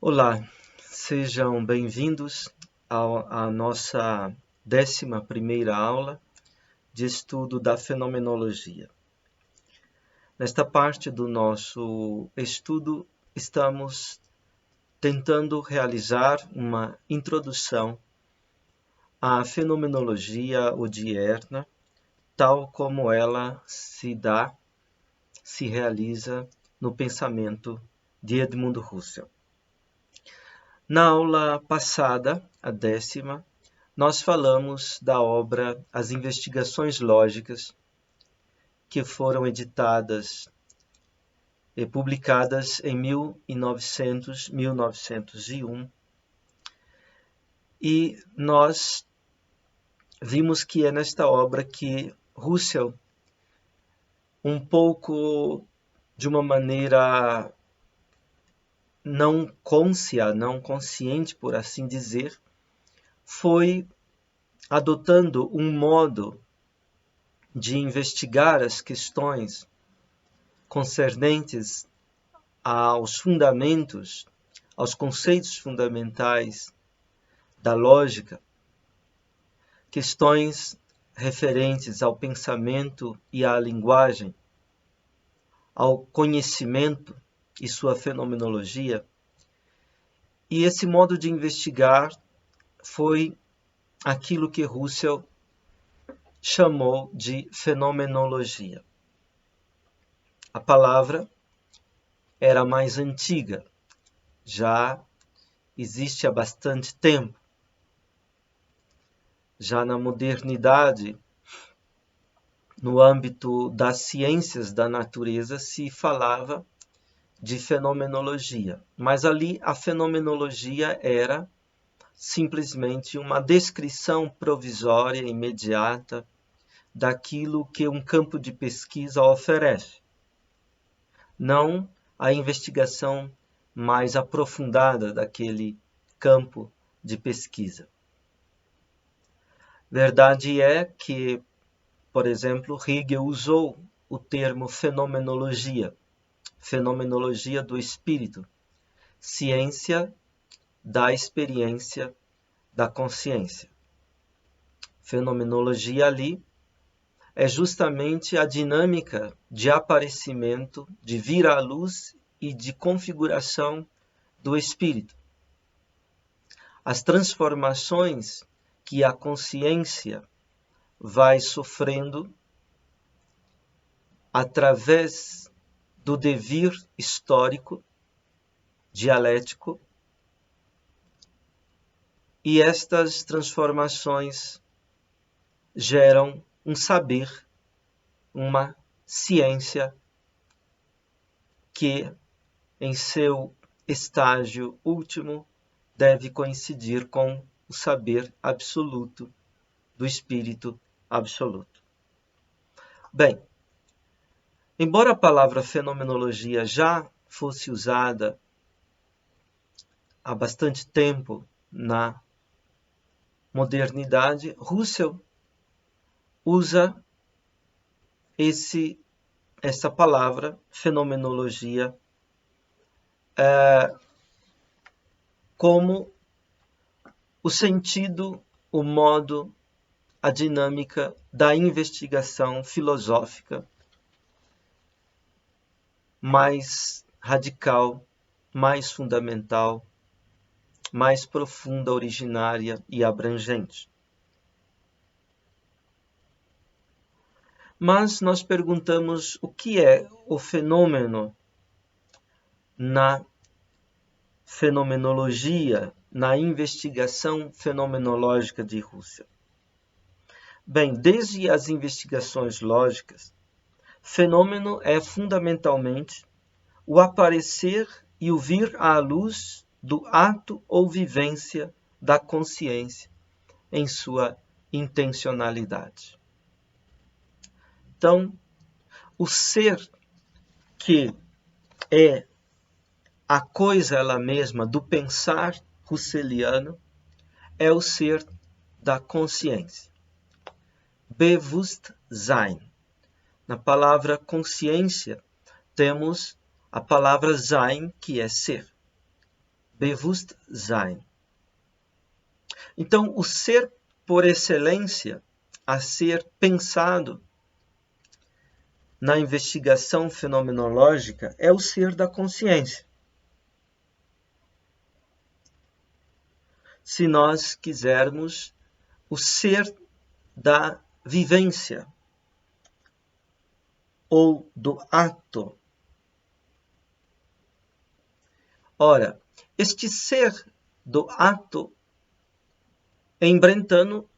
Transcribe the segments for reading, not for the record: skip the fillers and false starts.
Olá, sejam bem-vindos à nossa 11ª aula de estudo da fenomenologia. Nesta parte do nosso estudo, estamos tentando realizar uma introdução à fenomenologia odierna, tal como ela se realiza no pensamento de Edmund Husserl. Na aula passada, a 10ª, nós falamos da obra As Investigações Lógicas, que foram editadas e publicadas em 1901, e nós vimos que é nesta obra que Husserl, um pouco de uma maneira não consciente, por assim dizer, foi adotando um modo de investigar as questões concernentes aos fundamentos, aos conceitos fundamentais da lógica, questões referentes ao pensamento e à linguagem, ao conhecimento e sua fenomenologia. E esse modo de investigar foi aquilo que Husserl chamou de fenomenologia. A palavra era mais antiga, já existe há bastante tempo. Já na modernidade, no âmbito das ciências da natureza, se falava de fenomenologia, mas ali a fenomenologia era simplesmente uma descrição provisória, imediata, daquilo que um campo de pesquisa oferece, não a investigação mais aprofundada daquele campo de pesquisa. Verdade é que, por exemplo, Hegel usou o termo fenomenologia do espírito, ciência da experiência da consciência. Fenomenologia ali é justamente a dinâmica de aparecimento, de vir à luz e de configuração do espírito. As transformações que a consciência vai sofrendo através do devir histórico, dialético, e estas transformações geram um saber, uma ciência que, em seu estágio último, deve coincidir com o saber absoluto do espírito absoluto. Bem, embora a palavra fenomenologia já fosse usada há bastante tempo na modernidade, Husserl usa essa palavra, fenomenologia, como o sentido, o modo, a dinâmica da investigação filosófica mais radical, mais fundamental, mais profunda, originária e abrangente. Mas nós perguntamos o que é o fenômeno na fenomenologia, na investigação fenomenológica de Husserl. Bem, desde as investigações lógicas, fenômeno é fundamentalmente o aparecer e o vir à luz do ato ou vivência da consciência em sua intencionalidade. Então, o ser que é a coisa ela mesma do pensar husserliano é o ser da consciência. Bewusstsein. Na palavra consciência, temos a palavra sein, que é ser. Bewusstsein. Então, o ser por excelência a ser pensado na investigação fenomenológica é o ser da consciência. Se nós quisermos, o ser da vivência ou do ato. Ora, este ser do ato em Brentano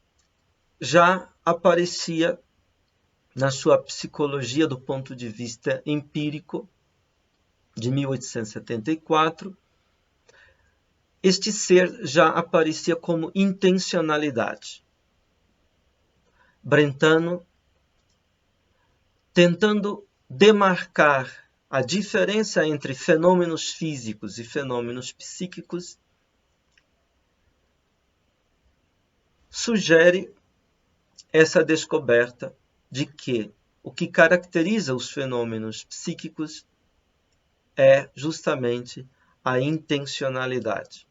já aparecia na sua psicologia do ponto de vista empírico, de 1874, este ser já aparecia como intencionalidade. Brentano, tentando demarcar a diferença entre fenômenos físicos e fenômenos psíquicos, sugere essa descoberta de que o que caracteriza os fenômenos psíquicos é justamente a intencionalidade.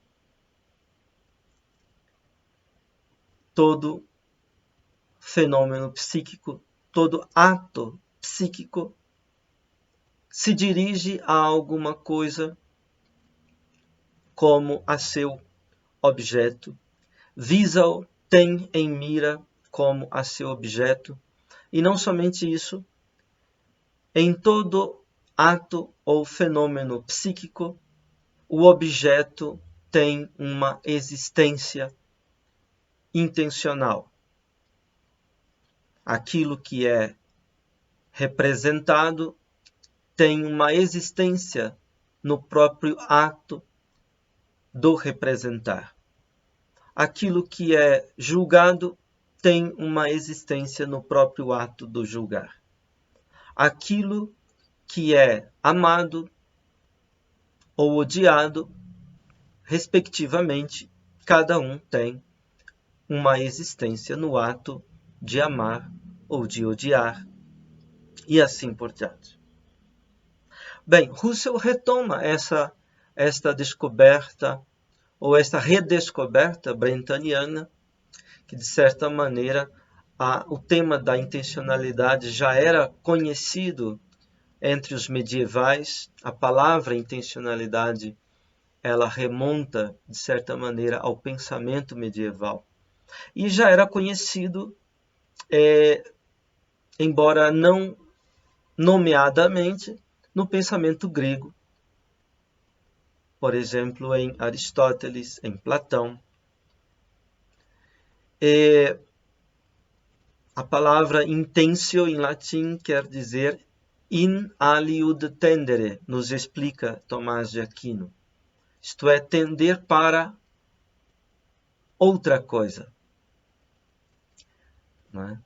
Todo fenômeno psíquico, todo ato psíquico se dirige a alguma coisa como a seu objeto, visa-o, tem em mira como a seu objeto, e não somente isso, em todo ato ou fenômeno psíquico, o objeto tem uma existência intencional. Aquilo que é representado tem uma existência no próprio ato do representar. Aquilo que é julgado tem uma existência no próprio ato do julgar. Aquilo que é amado ou odiado, respectivamente, cada um tem uma existência no ato de amar ou de odiar, e assim por diante. Bem, Husserl retoma esta descoberta, ou esta redescoberta brentaniana, que de certa maneira o tema da intencionalidade já era conhecido entre os medievais. A palavra intencionalidade, ela remonta de certa maneira ao pensamento medieval. E já era conhecido, embora não nomeadamente, no pensamento grego. Por exemplo, em Aristóteles, em Platão. A palavra intentio em latim quer dizer in aliud tendere, nos explica Tomás de Aquino. Isto é, tender para outra coisa. Não é?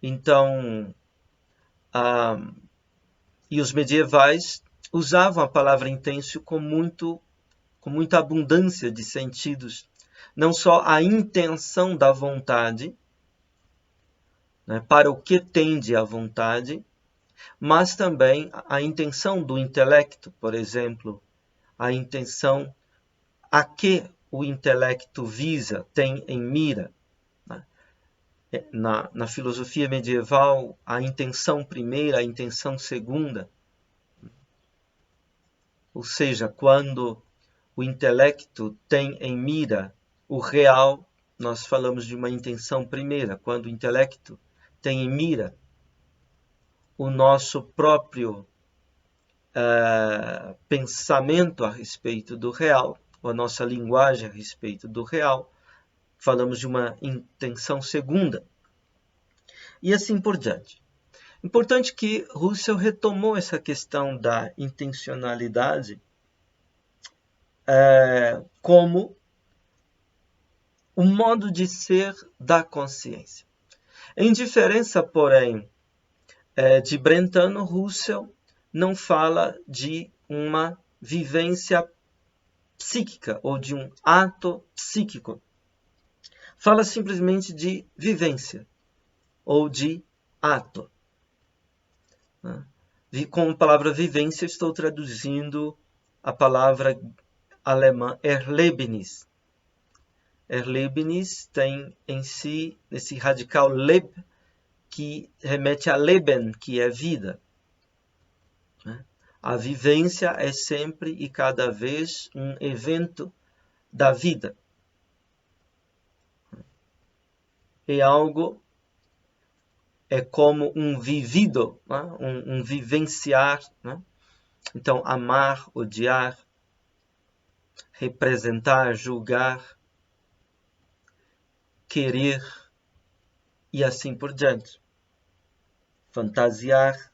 Então, e os medievais usavam a palavra intentio com muita abundância de sentidos. Não só a intenção da vontade, né, para o que tende a vontade, mas também a intenção do intelecto, por exemplo, a intenção a que o intelecto visa, tem em mira. Na filosofia medieval, a intenção primeira, a intenção segunda. Ou seja, quando o intelecto tem em mira o real, nós falamos de uma intenção primeira. Quando o intelecto tem em mira o nosso próprio pensamento a respeito do real, a nossa linguagem a respeito do real, falamos de uma intenção segunda. E assim por diante. Importante que Husserl retomou essa questão da intencionalidade como o modo de ser da consciência. Em diferença, porém, de Brentano, Husserl não fala de uma vivência psíquica ou de um ato psíquico. Fala simplesmente de vivência ou de ato. Com a palavra vivência, estou traduzindo a palavra alemã Erlebnis. Erlebnis tem em si esse radical leb, que remete a Leben, que é vida. A vivência é sempre e cada vez um evento da vida. É algo, é como um vivido, né? um vivenciar. Né? Então, amar, odiar, representar, julgar, querer e assim por diante. Fantasiar.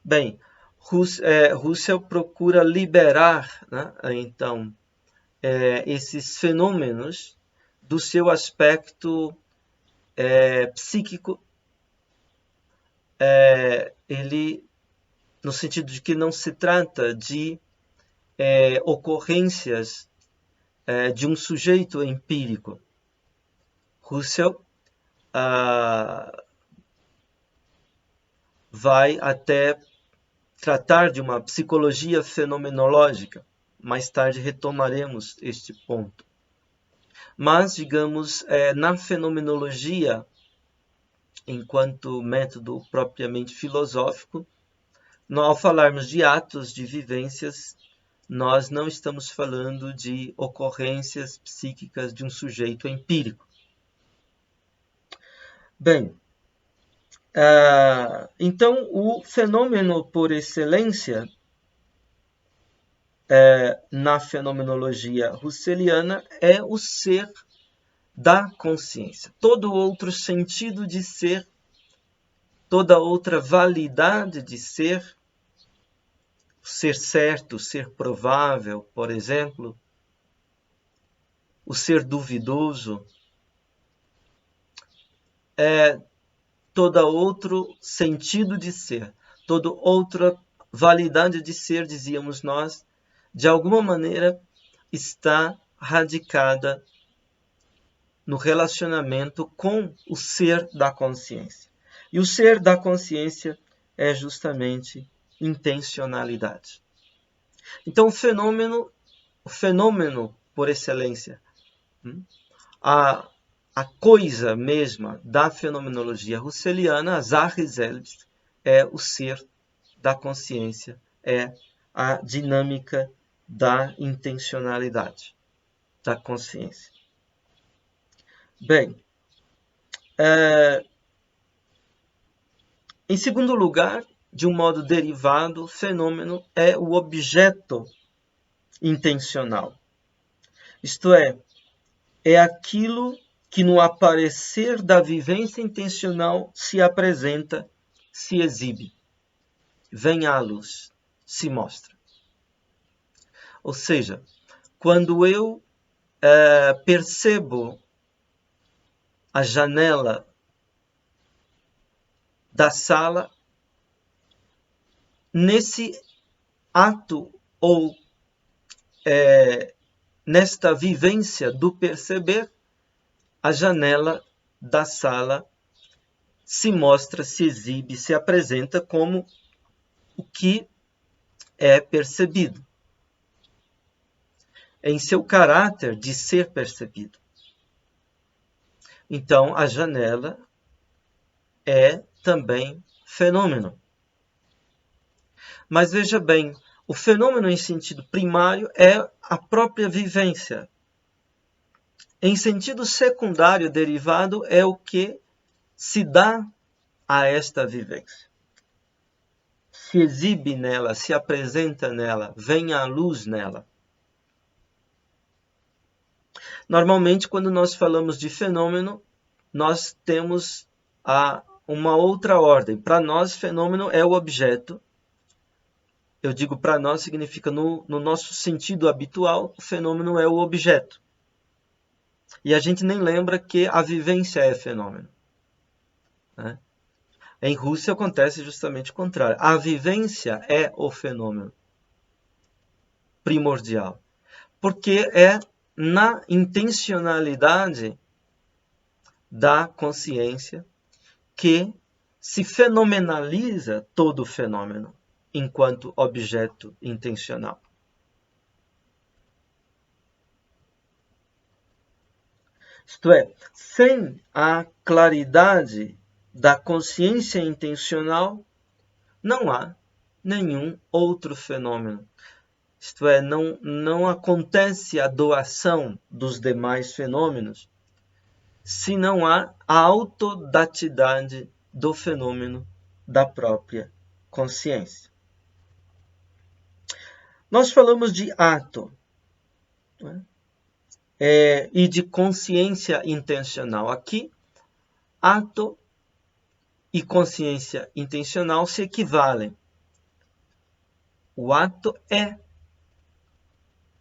Bem, Russell procura liberar, né, então, esses fenômenos do seu aspecto psíquico, ele, no sentido de que não se trata de ocorrências de um sujeito empírico. Russell vai até tratar de uma psicologia fenomenológica. Mais tarde retomaremos este ponto. Mas, digamos, na fenomenologia, enquanto método propriamente filosófico, ao falarmos de atos, de vivências, nós não estamos falando de ocorrências psíquicas de um sujeito empírico. Bem, então o fenômeno por excelência na fenomenologia russeliana é o ser da consciência. Todo outro sentido de ser, toda outra validade de ser, ser certo, ser provável, por exemplo, o ser duvidoso, todo outro sentido de ser, toda outra validade de ser, dizíamos nós, de alguma maneira está radicada no relacionamento com o ser da consciência. E o ser da consciência é justamente intencionalidade. Então o fenômeno por excelência, a coisa mesma da fenomenologia russeliana, a Sache selbst, é o ser da consciência, é a dinâmica da intencionalidade, da consciência. Bem, em segundo lugar, de um modo derivado, o fenômeno é o objeto intencional. Isto é aquilo que no aparecer da vivência intencional se apresenta, se exibe, vem à luz, se mostra. Ou seja, quando eu percebo a janela da sala, nesse ato ou nesta vivência do perceber, a janela da sala se mostra, se exibe, se apresenta como o que é percebido, em seu caráter de ser percebido. Então, a janela é também fenômeno. Mas veja bem, o fenômeno em sentido primário é a própria vivência. Em sentido secundário, derivado, é o que se dá a esta vivência. Se exibe nela, se apresenta nela, vem à luz nela. Normalmente, quando nós falamos de fenômeno, nós temos uma outra ordem. Para nós, fenômeno é o objeto. Eu digo para nós, significa no nosso sentido habitual, o fenômeno é o objeto. E a gente nem lembra que a vivência é fenômeno. Né? Em Rússia acontece justamente o contrário. A vivência é o fenômeno primordial. Porque é na intencionalidade da consciência que se fenomenaliza todo o fenômeno enquanto objeto intencional. Isto é, sem a claridade da consciência intencional, não há nenhum outro fenômeno. Isto é, não acontece a doação dos demais fenômenos se não há a autodatidade do fenômeno da própria consciência. Nós falamos de ato, né? E de consciência intencional. Aqui, ato e consciência intencional se equivalem. O ato é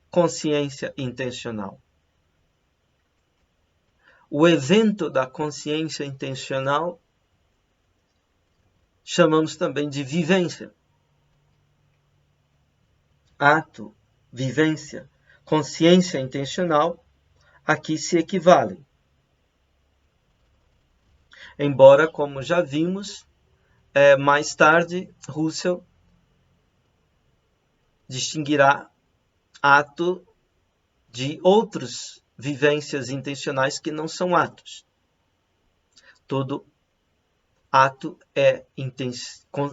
consciência intencional. O evento da consciência intencional chamamos também de vivência. Ato, vivência, consciência intencional, aqui se equivalem. Embora, como já vimos, mais tarde, Russell distinguirá ato de outras vivências intencionais que não são atos. Todo ato é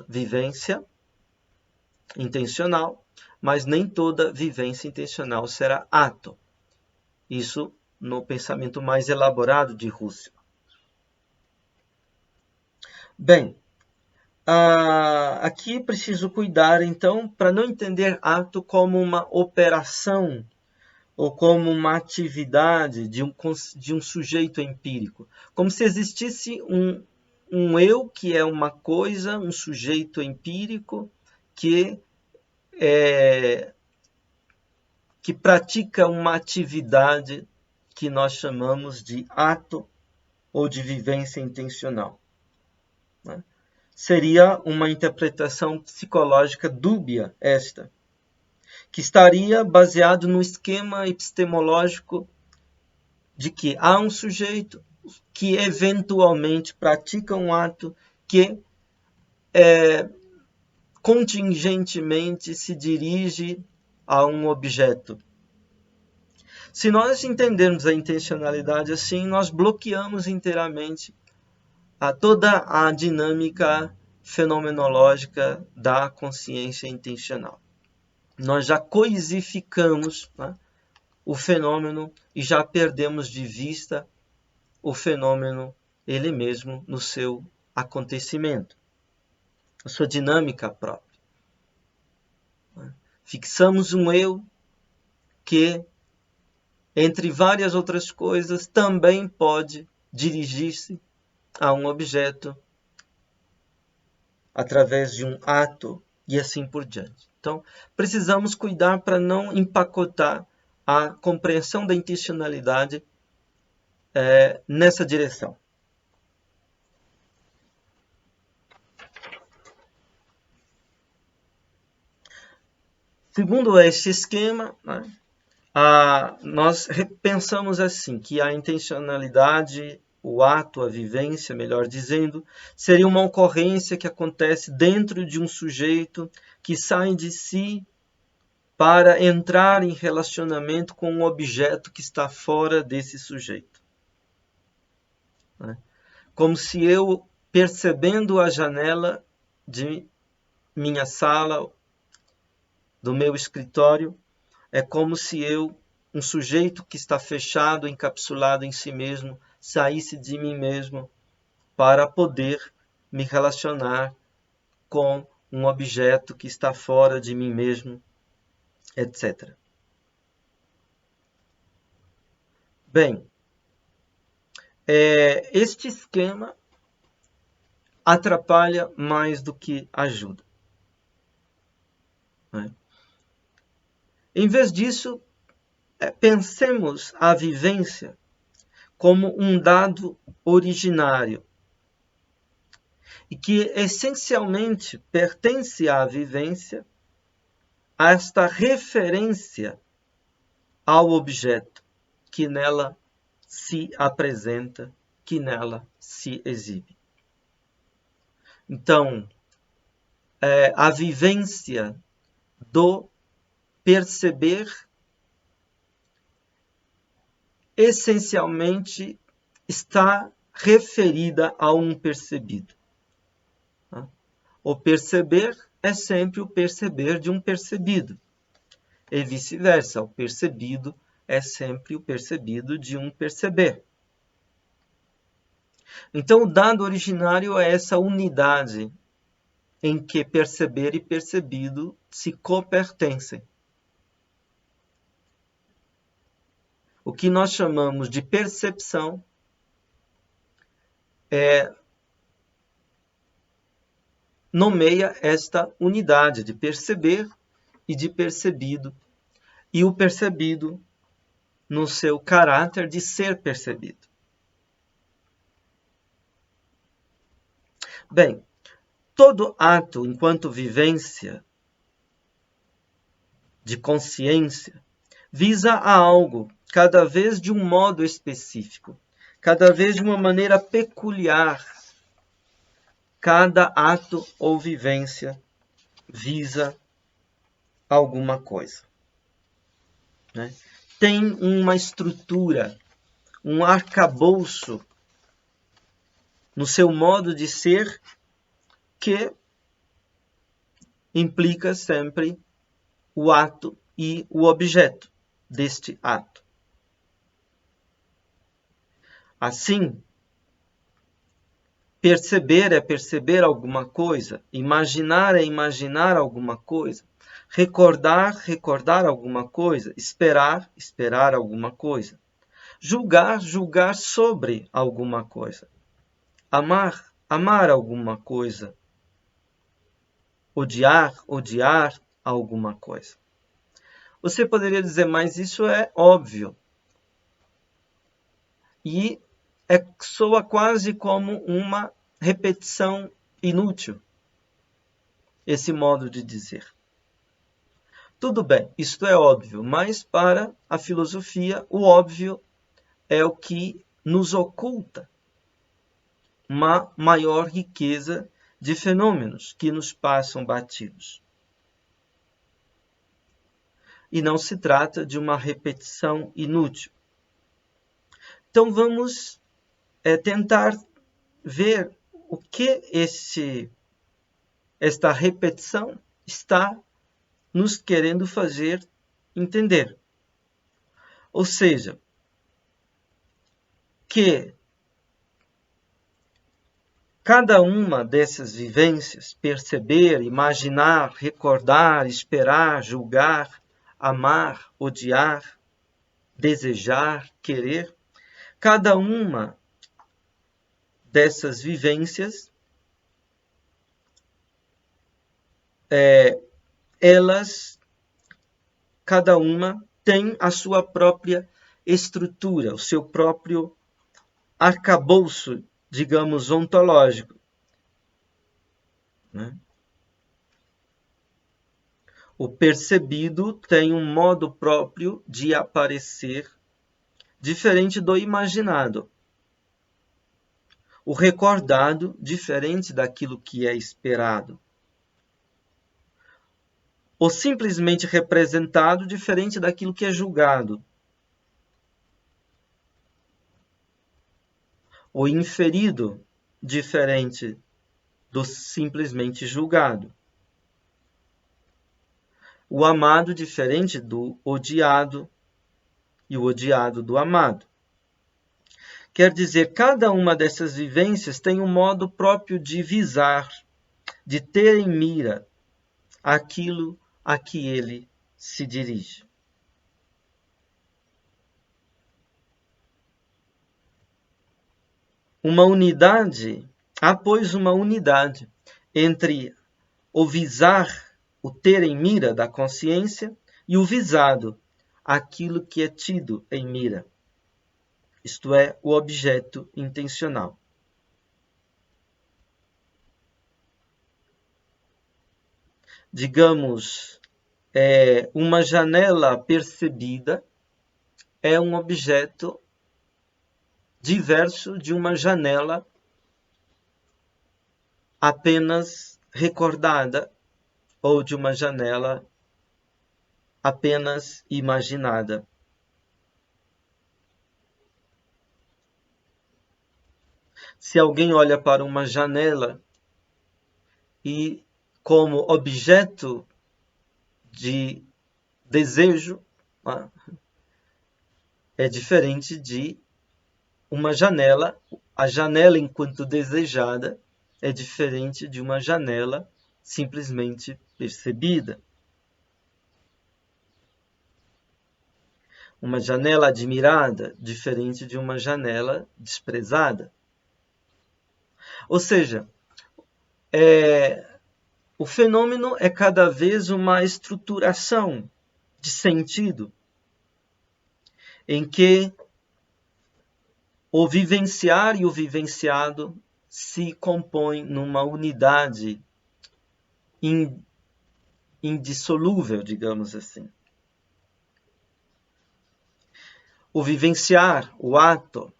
vivência intencional, mas nem toda vivência intencional será ato. Isso no pensamento mais elaborado de Russell. Bem, aqui preciso cuidar, então, para não entender ato como uma operação ou como uma atividade de um sujeito empírico. Como se existisse um eu, que é uma coisa, um sujeito empírico, que pratica uma atividade que nós chamamos de ato ou de vivência intencional. Né? Seria uma interpretação psicológica dúbia esta, que estaria baseado no esquema epistemológico de que há um sujeito que eventualmente pratica um ato que contingentemente se dirige a um objeto. Se nós entendermos a intencionalidade assim, nós bloqueamos inteiramente toda a dinâmica fenomenológica da consciência intencional. Nós já coisificamos, né, o fenômeno e já perdemos de vista o fenômeno ele mesmo no seu acontecimento, a sua dinâmica própria. Fixamos um eu que, entre várias outras coisas, também pode dirigir-se a um objeto através de um ato e assim por diante. Então, precisamos cuidar para não empacotar a compreensão da intencionalidade nessa direção. Segundo este esquema, né, nós pensamos assim, que a intencionalidade, o ato, a vivência, melhor dizendo, seria uma ocorrência que acontece dentro de um sujeito que sai de si para entrar em relacionamento com um objeto que está fora desse sujeito. Como se eu, percebendo a janela de minha sala, do meu escritório, é como se eu, um sujeito que está fechado, encapsulado em si mesmo, saísse de mim mesmo para poder me relacionar com um objeto que está fora de mim mesmo, etc. Bem, este esquema atrapalha mais do que ajuda. Né? Em vez disso, pensemos a vivência como um dado originário e que essencialmente pertence à vivência a esta referência ao objeto que nela se apresenta, que nela se exibe. Então, a vivência do perceber essencialmente está referida a um percebido. O perceber é sempre o perceber de um percebido. E vice-versa, o percebido é sempre o percebido de um perceber. Então, o dado originário é essa unidade em que perceber e percebido se copertencem. O que nós chamamos de percepção nomeia esta unidade de perceber e de percebido, e o percebido no seu caráter de ser percebido. Bem, todo ato enquanto vivência de consciência visa a algo, cada vez de um modo específico, cada vez de uma maneira peculiar. Cada ato ou vivência visa alguma coisa, né? Tem uma estrutura, um arcabouço no seu modo de ser que implica sempre o ato e o objeto deste ato. Assim, perceber é perceber alguma coisa, imaginar é imaginar alguma coisa, recordar alguma coisa, esperar alguma coisa, julgar sobre alguma coisa, amar alguma coisa, odiar alguma coisa. Você poderia dizer, mas isso é óbvio. E soa quase como uma repetição inútil, esse modo de dizer. Tudo bem, isto é óbvio, mas para a filosofia, o óbvio é o que nos oculta uma maior riqueza de fenômenos que nos passam batidos. E não se trata de uma repetição inútil. Então vamos tentar ver o que esta repetição está nos querendo fazer entender. Ou seja, que cada uma dessas vivências, perceber, imaginar, recordar, esperar, julgar, amar, odiar, desejar, querer, cada uma dessas vivências, cada uma tem a sua própria estrutura, o seu próprio arcabouço, digamos, ontológico, né? O percebido tem um modo próprio de aparecer, diferente do imaginado. O recordado, diferente daquilo que é esperado. O simplesmente representado, diferente daquilo que é julgado. O inferido, diferente do simplesmente julgado. O amado, diferente do odiado, e o odiado do amado. Quer dizer, cada uma dessas vivências tem um modo próprio de visar, de ter em mira aquilo a que ele se dirige. Há, pois, uma unidade entre o visar, o ter em mira da consciência, e o visado, aquilo que é tido em mira, isto é, o objeto intencional. Digamos, uma janela percebida é um objeto diverso de uma janela apenas recordada ou de uma janela apenas imaginada. Se alguém olha para uma janela e como objeto de desejo, é diferente de uma janela. A janela enquanto desejada é diferente de uma janela simplesmente percebida. Uma janela admirada, diferente de uma janela desprezada. Ou seja, o fenômeno é cada vez uma estruturação de sentido, em que o vivenciar e o vivenciado se compõem numa unidade indissolúvel, digamos assim. O vivenciar, o ato,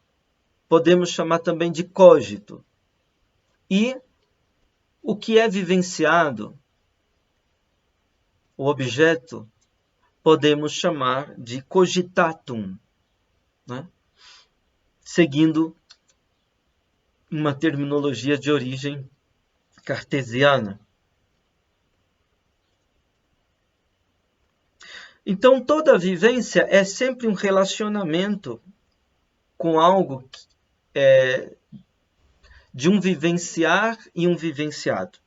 podemos chamar também de cogito. E o que é vivenciado, o objeto, podemos chamar de cogitatum, né? Seguindo uma terminologia de origem cartesiana. Então, toda vivência é sempre um relacionamento com algo de um vivenciar e um vivenciado.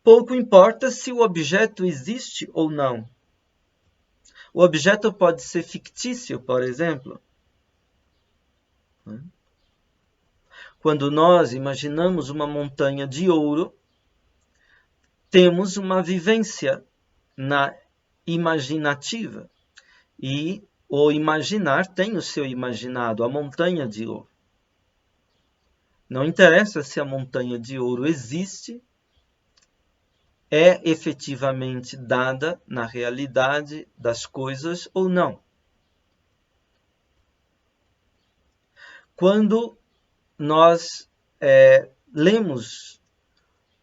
Pouco importa se o objeto existe ou não. O objeto pode ser fictício, por exemplo. Quando nós imaginamos uma montanha de ouro, temos uma vivência imaginativa. E o imaginar tem o seu imaginado, a montanha de ouro. Não interessa se a montanha de ouro existe, é efetivamente dada na realidade das coisas ou não. Quando nós lemos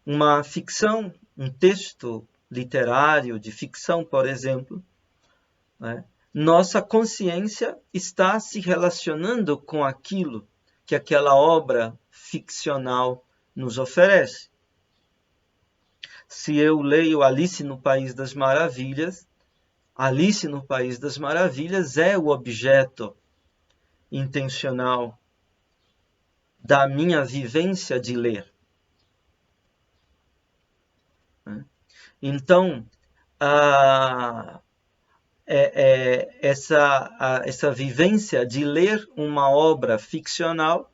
uma ficção, um texto literário de ficção, por exemplo, nossa consciência está se relacionando com aquilo que aquela obra ficcional nos oferece. Se eu leio Alice no País das Maravilhas, Alice no País das Maravilhas é o objeto intencional da minha vivência de ler. Então, essa vivência de ler uma obra ficcional,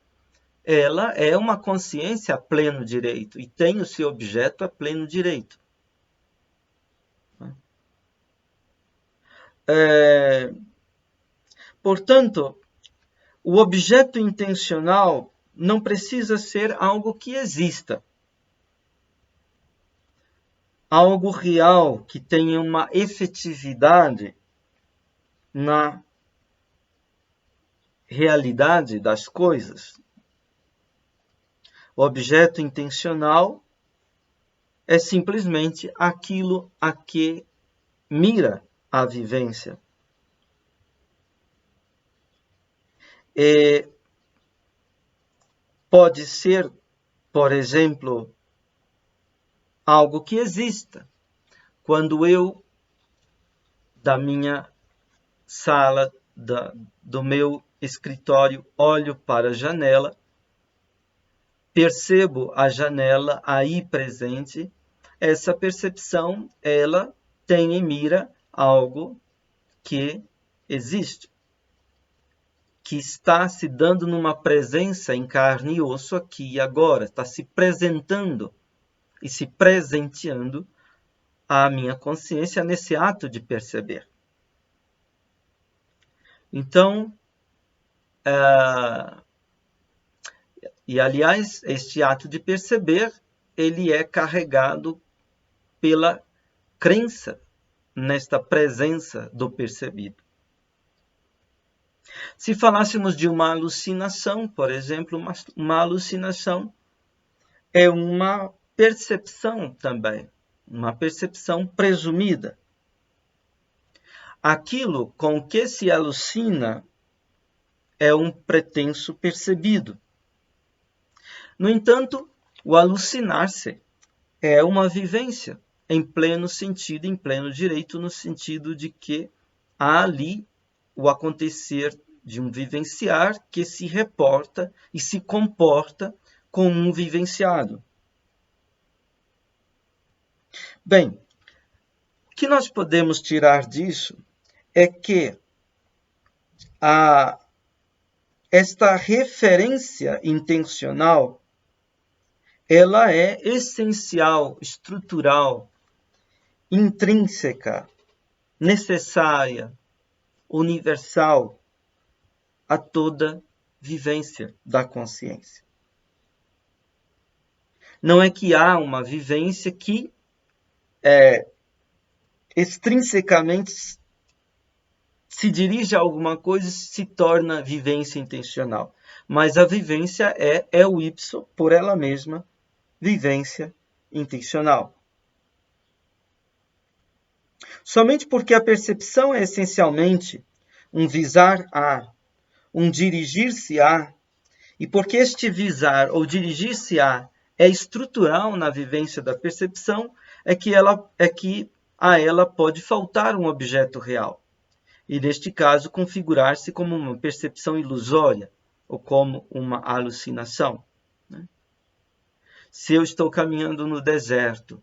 ela é uma consciência a pleno direito e tem o seu objeto a pleno direito. Portanto, o objeto intencional não precisa ser algo que exista. Algo real, que tenha uma efetividade na realidade das coisas. O objeto intencional é simplesmente aquilo a que mira a vivência. Pode ser, por exemplo, algo que exista. Quando eu, da minha sala, do meu escritório, olho para a janela, percebo a janela aí presente, essa percepção, ela tem em mira algo que existe, que está se dando numa presença em carne e osso aqui e agora, está se apresentando e se presenteando à minha consciência nesse ato de perceber. Então, e aliás, este ato de perceber, ele é carregado pela crença nesta presença do percebido. Se falássemos de uma alucinação, por exemplo, uma alucinação é uma percepção também, uma percepção presumida. Aquilo com que se alucina é um pretenso percebido. No entanto, o alucinar-se é uma vivência em pleno sentido, em pleno direito, no sentido de que há ali o acontecer de um vivenciar que se reporta e se comporta como um vivenciado. Bem, o que nós podemos tirar disso é que esta referência intencional ela é essencial, estrutural, intrínseca, necessária, universal a toda vivência da consciência. Não é que há uma vivência que extrinsecamente se dirige a alguma coisa e se torna vivência intencional. Mas a vivência é o ipso, por ela mesma, vivência intencional. Somente porque a percepção é essencialmente um visar a, um dirigir-se a, e porque este visar ou dirigir-se a é estrutural na vivência da percepção, é que a ela pode faltar um objeto real. E, neste caso, configurar-se como uma percepção ilusória ou como uma alucinação. Se eu estou caminhando no deserto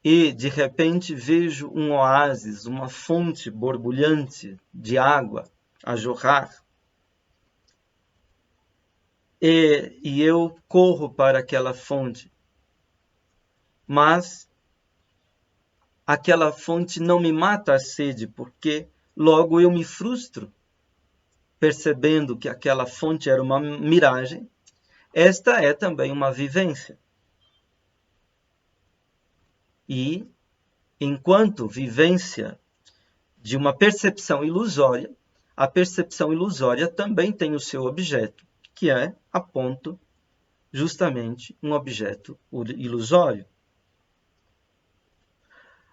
e, de repente, vejo um oásis, uma fonte borbulhante de água a jorrar, e eu corro para aquela fonte, mas aquela fonte não me mata a sede, porque logo eu me frustro, percebendo que aquela fonte era uma miragem. Esta é também uma vivência. E, enquanto vivência de uma percepção ilusória, a percepção ilusória também tem o seu objeto, que é, a ponto, justamente um objeto ilusório.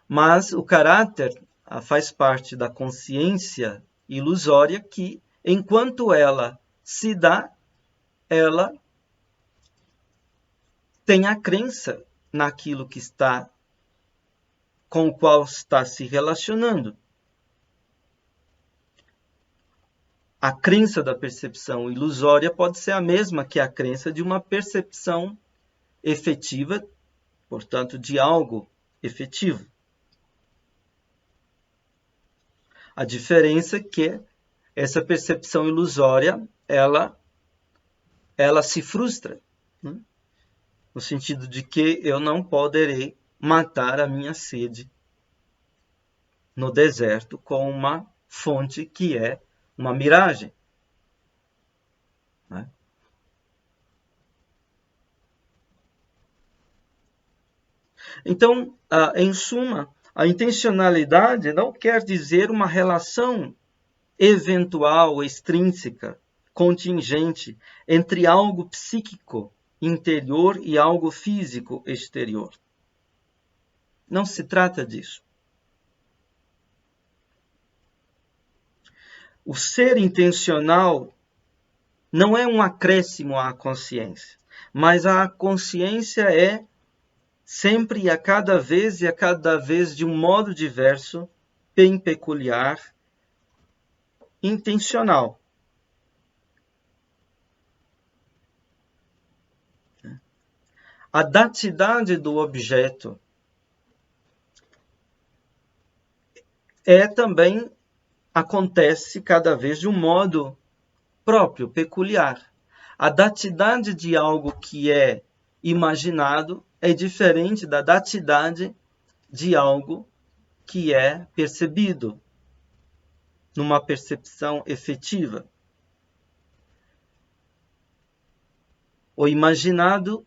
Mas o caráter faz parte da consciência ilusória que, enquanto ela se dá, ela tem a crença naquilo que está, com o qual está se relacionando. A crença da percepção ilusória pode ser a mesma que a crença de uma percepção efetiva, portanto, de algo efetivo. A diferença é que essa percepção ilusória, ela se frustra, né? No sentido de que eu não poderei matar a minha sede no deserto com uma fonte que é uma miragem. Né? Então, em suma, a intencionalidade não quer dizer uma relação eventual, extrínseca, contingente entre algo psíquico interior e algo físico exterior. Não se trata disso. O ser intencional não é um acréscimo à consciência, mas a consciência é sempre e a cada vez de um modo diverso, bem peculiar, intencional. A datidade do objeto também acontece cada vez de um modo próprio, peculiar. A datidade de algo que é imaginado é diferente da datidade de algo que é percebido numa percepção efetiva. O imaginado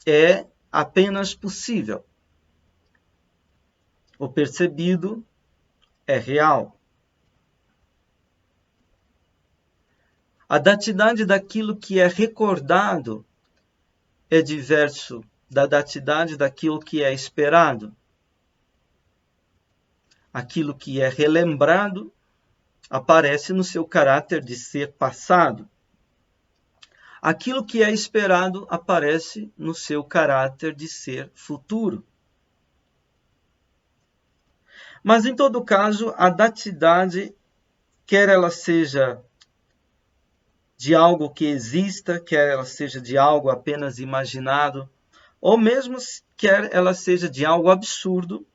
é apenas possível. O percebido é real. A datidade daquilo que é recordado é diverso da datidade daquilo que é esperado. Aquilo que é relembrado aparece no seu caráter de ser passado. aquilo que é esperado aparece no seu caráter de ser futuro. Mas, em todo caso, a datidade, quer ela seja de algo que exista, quer ela seja de algo apenas imaginado, ou mesmo quer ela seja de algo absurdo,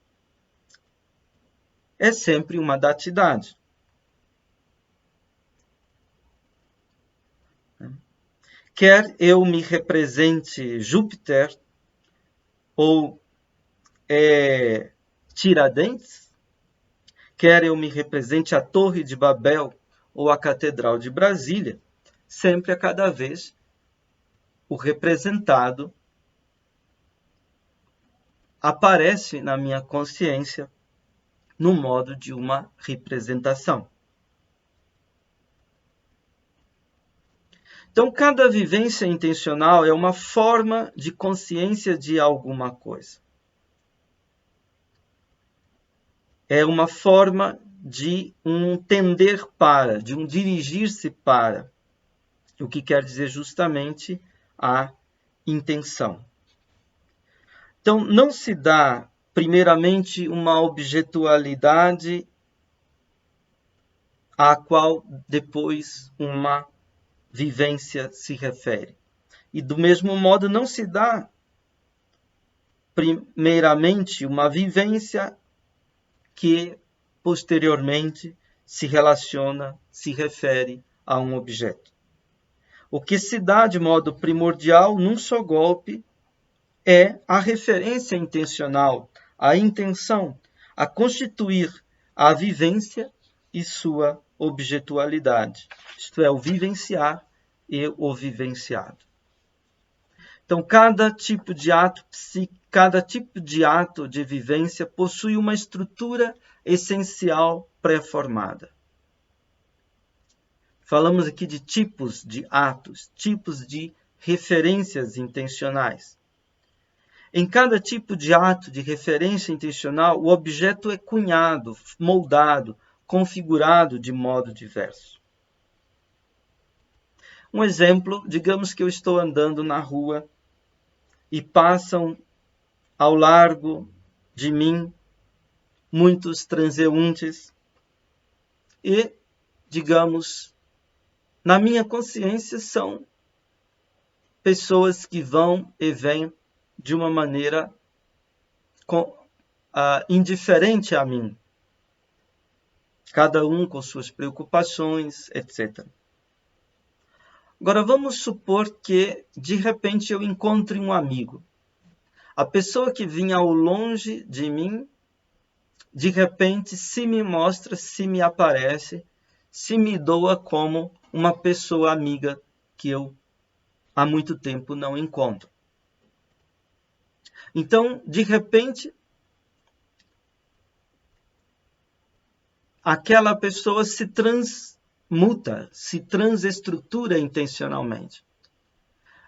é sempre uma datidade. Quer eu me represente Júpiter ou Tiradentes, quer eu me represente a Torre de Babel ou a Catedral de Brasília, sempre a cada vez o representado aparece na minha consciência no modo de uma representação. Então, cada vivência intencional é uma forma de consciência de alguma coisa. É uma forma de um tender para, de um dirigir-se para, o que quer dizer justamente a intenção. Então, não se dá, primeiramente, uma objetualidade à qual depois uma vivência se refere. E, do mesmo modo, não se dá, primeiramente, uma vivência que, posteriormente, se relaciona, se refere a um objeto. O que se dá de modo primordial, num só golpe, é a referência intencional, a intenção, a constituir a vivência e sua objetualidade, isto é, o vivenciar e o vivenciado. Então, cada tipo de ato psíquico, cada tipo de ato de vivência possui uma estrutura essencial pré-formada. Falamos aqui de tipos de atos, tipos de referências intencionais. Em cada tipo de ato de referência intencional, o objeto é cunhado, moldado, configurado de modo diverso. Um exemplo, digamos que eu estou andando na rua e passam ao largo de mim muitos transeuntes e, digamos, na minha consciência são pessoas que vão e vêm de uma maneira indiferente a mim. Cada um com suas preocupações, etc. Agora, vamos supor que, de repente, eu encontre um amigo. A pessoa que vinha ao longe de mim, de repente, se me mostra, se me aparece, se me doa como uma pessoa amiga que eu há muito tempo não encontro. Então, de repente, aquela pessoa se transmuta, se transestrutura intencionalmente.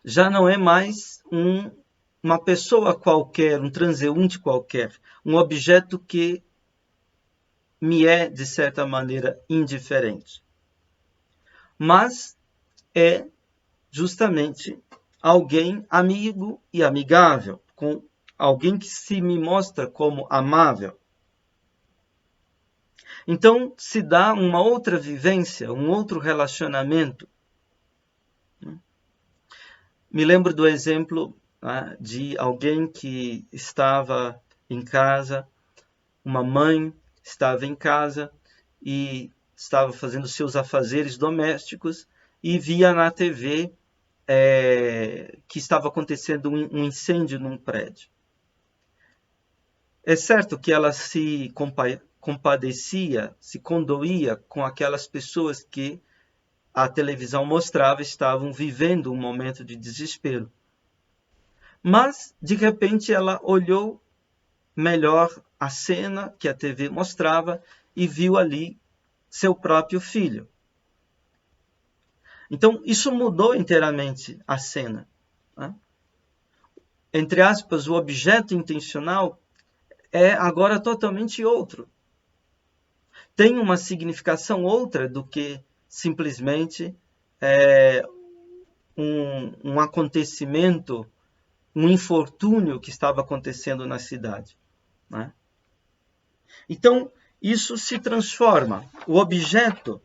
Já não é mais uma pessoa qualquer, um transeunte qualquer, um objeto que me é, de certa maneira, indiferente. Mas é justamente alguém amigo e amigável, com alguém que se me mostra como amável. Então, se dá uma outra vivência, um outro relacionamento. Me lembro do exemplo de alguém que estava em casa, uma mãe estava em casa e estava fazendo seus afazeres domésticos e via na TV que estava acontecendo um incêndio num prédio. É certo que ela se compadecia, se condoía com aquelas pessoas que a televisão mostrava estavam vivendo um momento de desespero. Mas, de repente, ela olhou melhor a cena que a TV mostrava e viu ali seu próprio filho. Então, isso mudou inteiramente a cena. Entre aspas, o objeto intencional é agora totalmente outro. Tem uma significação outra do que simplesmente um acontecimento, um infortúnio que estava acontecendo na cidade, né? Então, isso se transforma, o objeto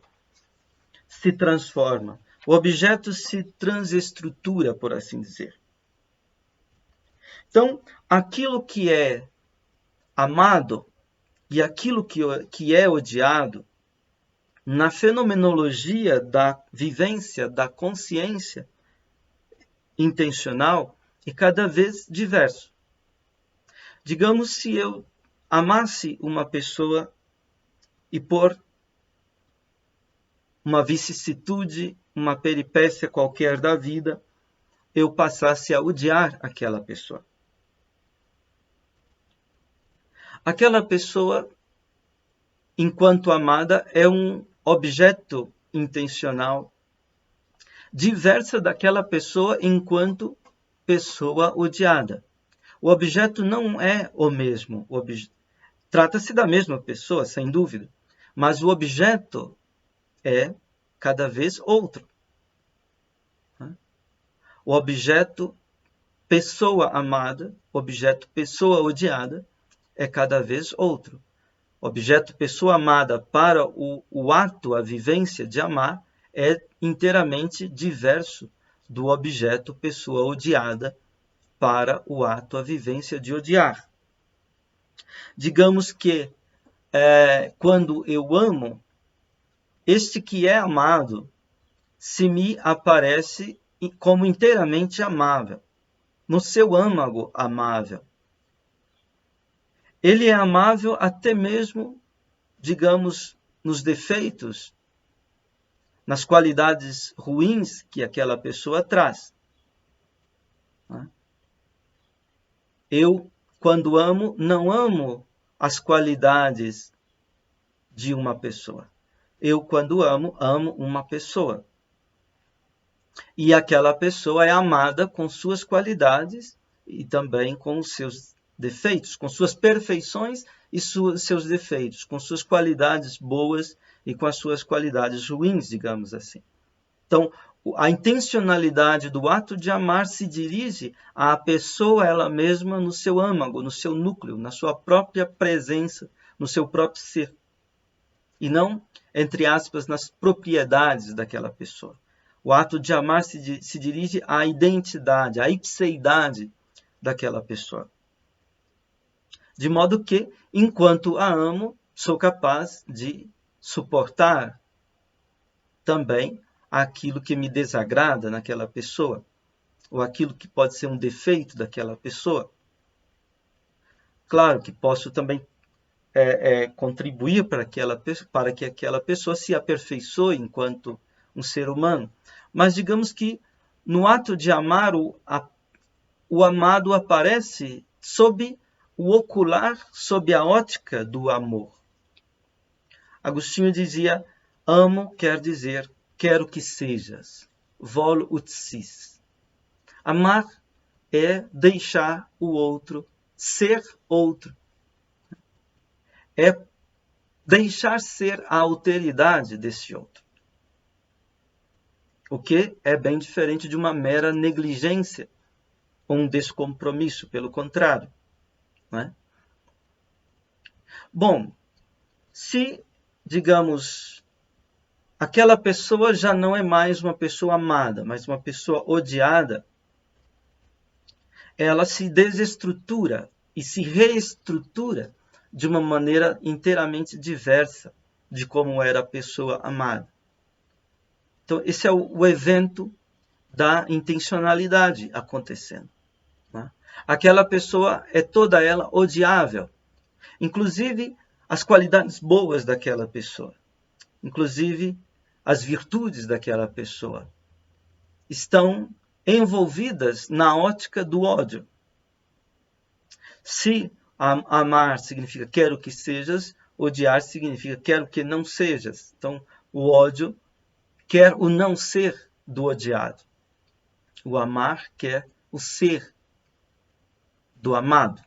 se transforma, o objeto se transestrutura, por assim dizer. Então, aquilo que é amado e aquilo que é odiado, na fenomenologia da vivência, da consciência intencional, é cada vez diverso. Digamos, se eu amasse uma pessoa e por uma vicissitude, uma peripécia qualquer da vida, eu passasse a odiar aquela pessoa. Aquela pessoa, enquanto amada, é um objeto intencional diversa daquela pessoa enquanto pessoa odiada. O objeto não é o mesmo. Trata-se da mesma pessoa, sem dúvida, mas o objeto é cada vez outro. O objeto pessoa amada, objeto pessoa odiada, é cada vez outro. Objeto pessoa amada para o ato, a vivência de amar, é inteiramente diverso do objeto pessoa odiada para o ato, a vivência de odiar. Digamos que quando eu amo, este que é amado se me aparece como inteiramente amável, no seu âmago amável. Ele é amável até mesmo, digamos, nos defeitos, nas qualidades ruins que aquela pessoa traz. Eu, quando amo, não amo as qualidades de uma pessoa. Eu, quando amo, amo uma pessoa. E aquela pessoa é amada com suas qualidades e também com os seus defeitos, com suas perfeições e seus defeitos, com suas qualidades boas e com as suas qualidades ruins, digamos assim. Então, a intencionalidade do ato de amar se dirige à pessoa ela mesma no seu âmago, no seu núcleo, na sua própria presença, no seu próprio ser. E não, entre aspas, nas propriedades daquela pessoa. O ato de amar se dirige à identidade, à ipseidade daquela pessoa. De modo que, enquanto a amo, sou capaz de suportar também aquilo que me desagrada naquela pessoa, ou aquilo que pode ser um defeito daquela pessoa. Claro que posso também contribuir para que aquela pessoa se aperfeiçoe enquanto um ser humano. Mas digamos que no ato de amar, o amado aparece sob o ocular, sob a ótica do amor. Agostinho dizia, amo quer dizer, quero que sejas, volo ut sis. Amar é deixar o outro ser outro. É deixar ser a alteridade desse outro. O que é bem diferente de uma mera negligência ou um descompromisso, pelo contrário. Né? Bom, se, digamos, aquela pessoa já não é mais uma pessoa amada, mas uma pessoa odiada, ela se desestrutura e se reestrutura de uma maneira inteiramente diversa de como era a pessoa amada. Então, esse é o evento da intencionalidade acontecendo. Né? Aquela pessoa é toda ela odiável, inclusive as qualidades boas daquela pessoa, inclusive as virtudes daquela pessoa, estão envolvidas na ótica do ódio. Se amar significa quero que sejas, odiar significa quero que não sejas. Então, o ódio quer o não ser do odiado. O amar quer o ser do amado.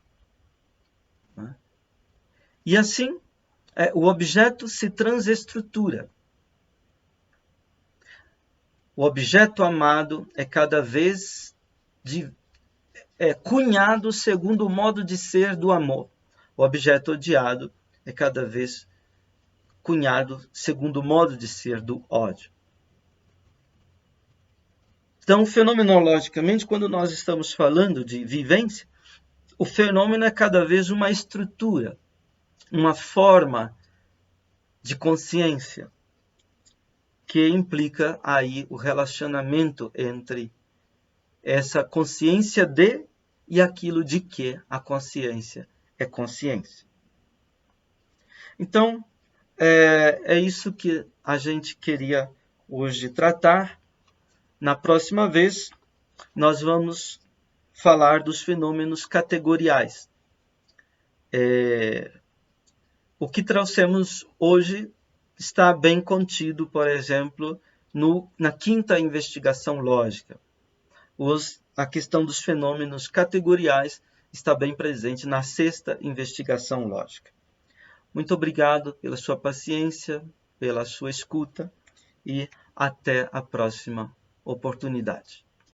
E assim, o objeto se transestrutura. O objeto amado é cada vez cunhado segundo o modo de ser do amor. O objeto odiado é cada vez cunhado segundo o modo de ser do ódio. Então, fenomenologicamente, quando nós estamos falando de vivência, o fenômeno é cada vez uma estrutura, uma forma de consciência que implica aí o relacionamento entre essa consciência de e aquilo de que a consciência é consciência. Então, é isso que a gente queria hoje tratar. Na próxima vez, nós vamos falar dos fenômenos categoriais. O que trouxemos hoje está bem contido, por exemplo, na quinta investigação lógica. A questão dos fenômenos categoriais está bem presente na sexta investigação lógica. Muito obrigado pela sua paciência, pela sua escuta e até a próxima oportunidade.